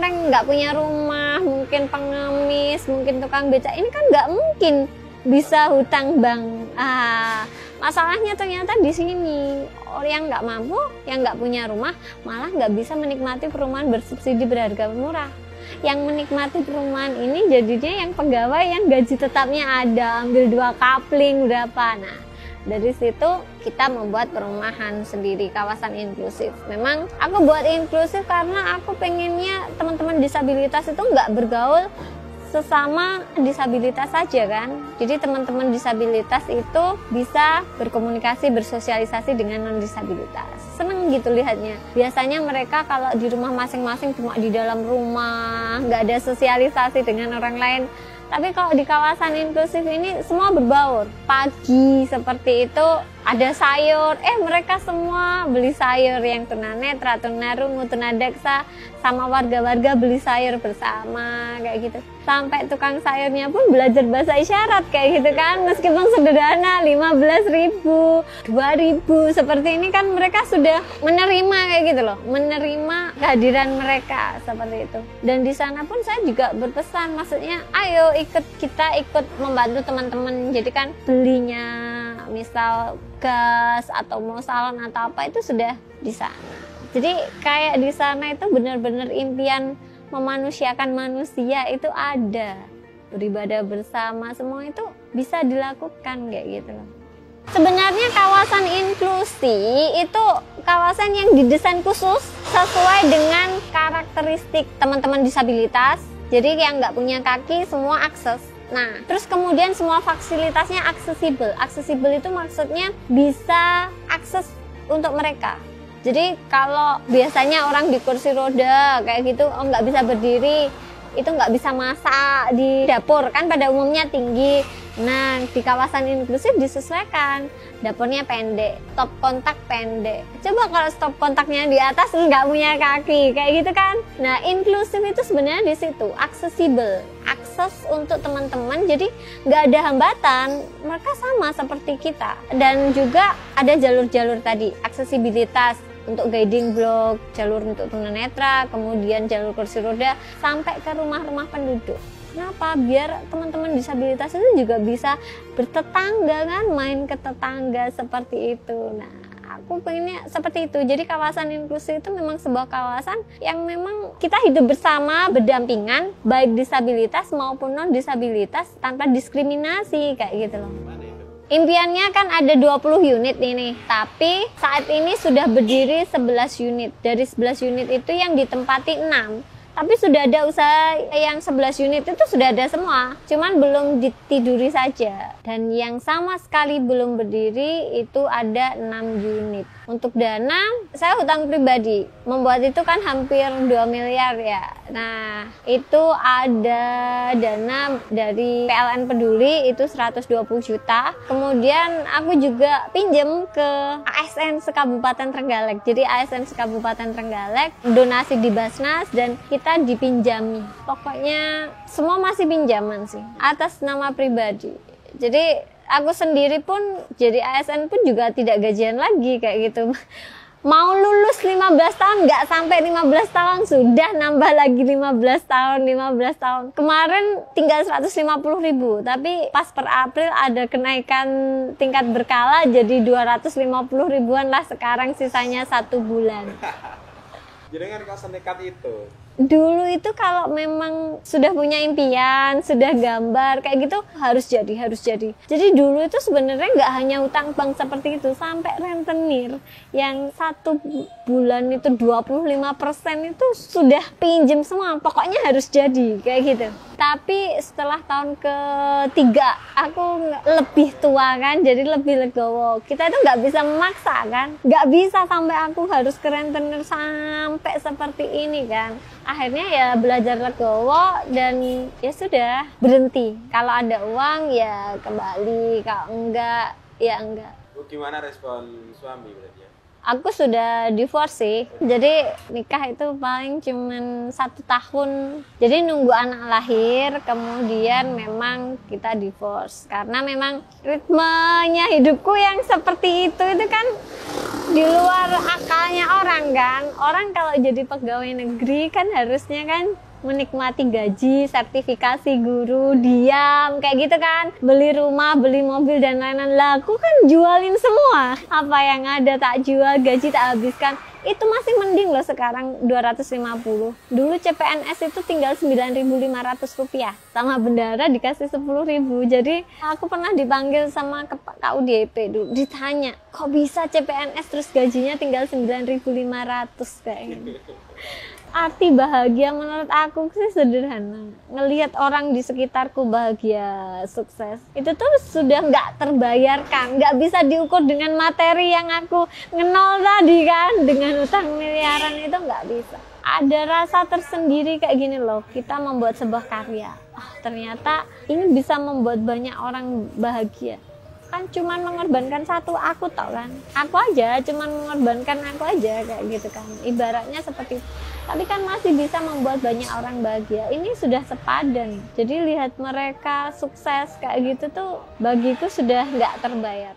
orang nggak punya rumah, mungkin pengemis, mungkin tukang becak, ini kan nggak mungkin bisa hutang bank. Masalahnya ternyata di sini orang yang nggak mampu, yang nggak punya rumah, malah nggak bisa menikmati perumahan bersubsidi berharga murah. Yang menikmati perumahan ini jadinya yang pegawai yang gaji tetapnya ada, ambil 2 kapling berapa. Nah, dari situ kita membuat perumahan sendiri, kawasan inklusif. Memang aku buat inklusif karena aku pengennya teman-teman disabilitas itu nggak bergaul sesama disabilitas saja kan. Jadi teman-teman disabilitas itu bisa berkomunikasi, bersosialisasi dengan non-disabilitas. Seneng gitu lihatnya. Biasanya mereka kalau di rumah masing-masing cuma di dalam rumah, nggak ada sosialisasi dengan orang lain. Tapi kalau di kawasan inklusif ini semua berbaur. Pagi seperti itu ada sayur, mereka semua beli sayur, yang tunanetra, tunarungu, tunadaksa, sama warga-warga beli sayur bersama kayak gitu. Sampai tukang sayurnya pun belajar bahasa isyarat kayak gitu kan, meskipun sederhana 15.000, 2.000 seperti ini kan mereka sudah menerima kayak gitu loh, menerima kehadiran mereka seperti itu. Dan di sana pun saya juga berpesan, maksudnya ayo kita ikut membantu teman-teman. Jadi kan belinya misal gas atau mau salon atau apa itu sudah di sana. Jadi kayak di sana itu benar-benar impian memanusiakan manusia itu ada. Beribadah bersama, semua itu bisa dilakukan kayak gitu loh. Sebenarnya kawasan inklusi itu kawasan yang didesain khusus sesuai dengan karakteristik teman-teman disabilitas. Jadi yang nggak punya kaki semua akses. Nah, terus kemudian semua fasilitasnya aksesibel. Aksesibel itu maksudnya bisa akses untuk mereka. Jadi kalau biasanya orang di kursi roda kayak gitu, nggak bisa berdiri, itu nggak bisa masak di dapur kan pada umumnya tinggi. Nah, di kawasan inklusif disesuaikan, dapurnya pendek, stop kontak pendek. Coba kalau stop kontaknya di atas nggak punya kaki kayak gitu kan. Nah, inklusif itu sebenarnya di situ aksesibel, akses untuk teman-teman, jadi nggak ada hambatan, mereka sama seperti kita. Dan juga ada jalur-jalur tadi, aksesibilitas untuk guiding block, jalur untuk tunanetra, kemudian jalur kursi roda sampai ke rumah-rumah penduduk. Kenapa? Biar teman-teman disabilitas itu juga bisa bertetangga kan, main ke tetangga seperti itu. Nah, aku pengennya seperti itu. Jadi kawasan inklusif itu memang sebuah kawasan yang memang kita hidup bersama, berdampingan, baik disabilitas maupun non-disabilitas tanpa diskriminasi kayak gitu loh. Impiannya kan ada 20 unit ini, tapi saat ini sudah berdiri 11 unit. Dari 11 unit itu yang ditempati 6. Tapi sudah ada usaha yang 11 unit itu sudah ada semua, cuman belum ditiduri saja. Dan yang sama sekali belum berdiri itu ada 6 unit. Untuk dana, saya hutang pribadi. Membuat itu kan hampir 2 miliar ya. Nah, itu ada dana dari PLN Peduli itu 120 juta. Kemudian aku juga pinjam ke ASN Sekabupaten Trenggalek. Jadi ASN Sekabupaten Trenggalek donasi di Basnas dan kita dipinjami. Pokoknya semua masih pinjaman sih, atas nama pribadi. Jadi aku sendiri pun jadi ASN pun juga tidak gajian lagi kayak gitu. Mau lulus 15 tahun, nggak sampai 15 tahun sudah nambah lagi 15 tahun. Kemarin tinggal 150.000, tapi pas per April ada kenaikan tingkat berkala jadi 250 ribuan lah sekarang, sisanya 1 bulan. Jadi kan kau senekat itu? Dulu itu kalau memang sudah punya impian, sudah gambar kayak gitu harus jadi. Jadi dulu itu sebenarnya nggak hanya utang bank seperti itu, sampai rentenir yang 1 bulan itu 25% itu sudah pinjem semua. Pokoknya harus jadi kayak gitu. Tapi setelah tahun ketiga aku lebih tua kan, jadi lebih legowo. Kita itu nggak bisa memaksa kan, nggak bisa sampai aku harus ke rentenir sampai seperti ini kan. Akhirnya ya belajar legowo dan ya sudah berhenti. Kalau ada uang ya kembali, kalau enggak ya enggak. Gimana respon suami berarti ya? Aku sudah divorce sih, jadi nikah itu paling cuman 1 tahun. Jadi nunggu anak lahir, kemudian memang kita divorce. Karena memang ritmenya hidupku yang seperti itu kan di luar akalnya orang kan. Orang kalau jadi pegawai negeri kan harusnya kan menikmati gaji, sertifikasi guru, diam, kayak gitu kan. Beli rumah, beli mobil dan lain-lain. Lah, aku kan jualin semua. Apa yang ada tak jual, gaji tak habiskan. Itu masih mending loh sekarang 250. Dulu CPNS itu tinggal 9.500 rupiah. Sama bendara dikasih 10.000. Jadi aku pernah dipanggil sama KUDP dulu. Ditanya, kok bisa CPNS terus gajinya tinggal 9.500 kayaknya. Arti bahagia menurut aku sih sederhana. Ngelihat orang di sekitarku bahagia, sukses, itu tuh sudah nggak terbayarkan, nggak bisa diukur dengan materi yang aku ngenol tadi kan, dengan utang miliaran itu nggak bisa. Ada rasa tersendiri kayak gini loh, kita membuat sebuah karya. Ternyata ini bisa membuat banyak orang bahagia. Kan cuman mengorbankan satu aku tau kan, aku aja cuman mengorbankan aku aja kayak gitu kan, ibaratnya seperti itu. Tapi kan masih bisa membuat banyak orang bahagia, ini sudah sepadan. Jadi lihat mereka sukses kayak gitu tuh bagiku sudah nggak terbayar.